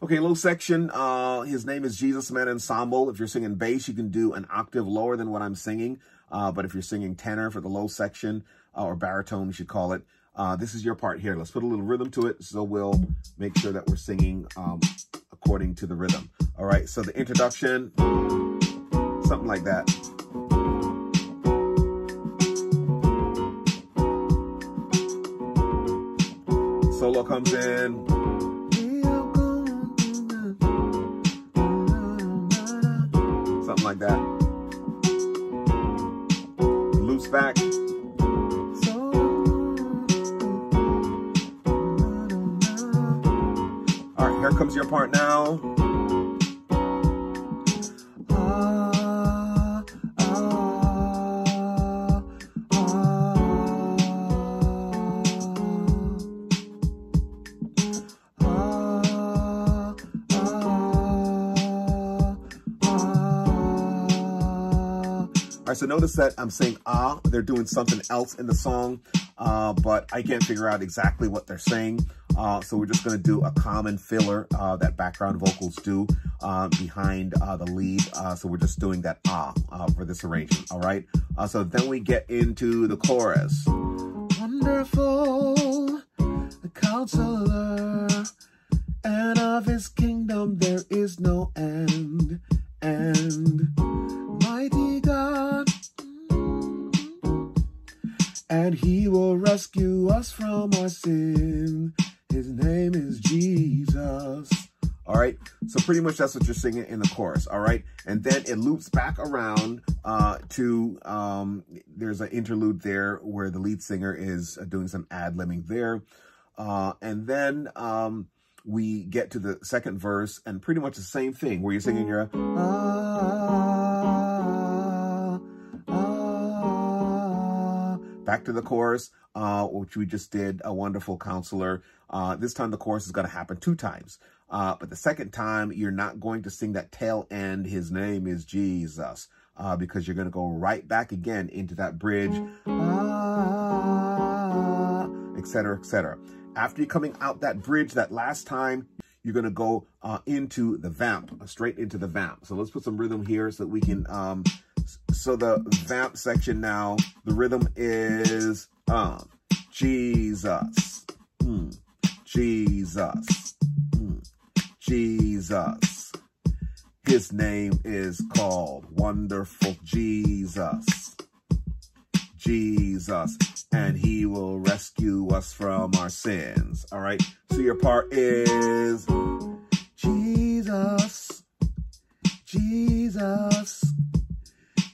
Okay, low section, his name is Jesus Man Ensemble. If you're singing bass, you can do an octave lower than what I'm singing. But if you're singing tenor for the low section, or baritone, you should call it, this is your part here. Let's put a little rhythm to it, so we'll make sure that we're singing according to the rhythm. All right, so the introduction, something like that. Solo comes in. Something like that. Loops back. All right, here comes your part now. All right, so notice that I'm saying ah, they're doing something else in the song, but I can't figure out exactly what they're saying. So we're just going to do a common filler that background vocals do behind the lead. So we're just doing that ah for this arrangement, all right? So then we get into the chorus. Wonderful Counselor, and of his kingdom there is no end, and mighty God, and he will rescue us from our sin. His name is Jesus. All right, so pretty much that's what you're singing in the chorus, all right? And then it loops back around to, there's an interlude there where the lead singer is doing some ad-libbing there. And then we get to the second verse, and pretty much the same thing, where you're singing your back to the chorus, which we just did, a wonderful counselor. This time the chorus is going to happen 2 times. But the second time, you're not going to sing that tail end, his name is Jesus, because you're going to go right back again into that bridge, etc., etc. After you're coming out that bridge that last time, you're going to go into the vamp, straight into the vamp. So let's put some rhythm here so that we can, so the vamp section now, the rhythm is Jesus, Jesus, Jesus. His name is called Wonderful Jesus, Jesus, and he will rescue us from our sins. All right, so your part is Jesus, Jesus,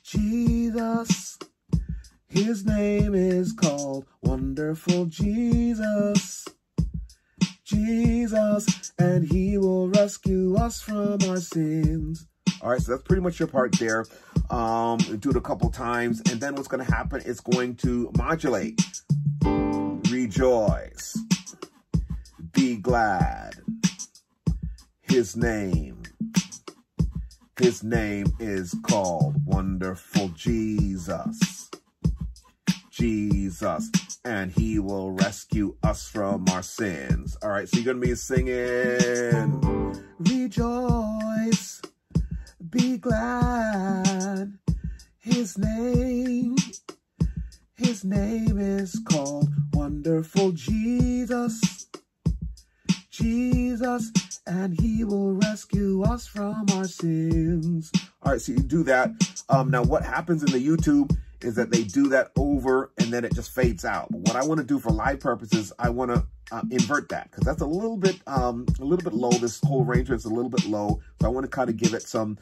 Jesus. His name is called Wonderful Jesus, Jesus, and he will rescue us from our sins. All right, so that's pretty much your part there. Do it a couple times, and then what's going to happen is going to modulate. Rejoice, be glad. His name is called Wonderful Jesus, Jesus, and he will rescue us from our sins. All right, so you're going to be singing, rejoice, be glad. His name is called Wonderful Jesus, Jesus, and he will rescue us from our sins. All right, so you do that. Now what happens in the YouTube is that they do that over and then it just fades out. But what I want to do for live purposes, I want to invert that, because that's a little bit low. This whole arrangement is a little bit low, so I want to kind of give it some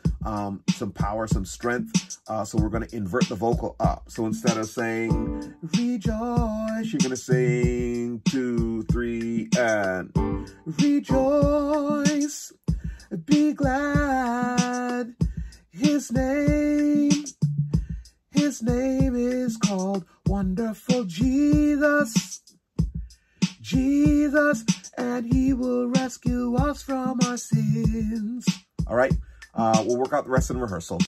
power, some strength. So we're going to invert the vocal up. So instead of saying rejoice, you're going to sing 2, 3, and rejoice, be glad. His name is called Wonderful Jesus, Jesus, and he will rescue us from our sins. All right, we'll work out the rest in rehearsal.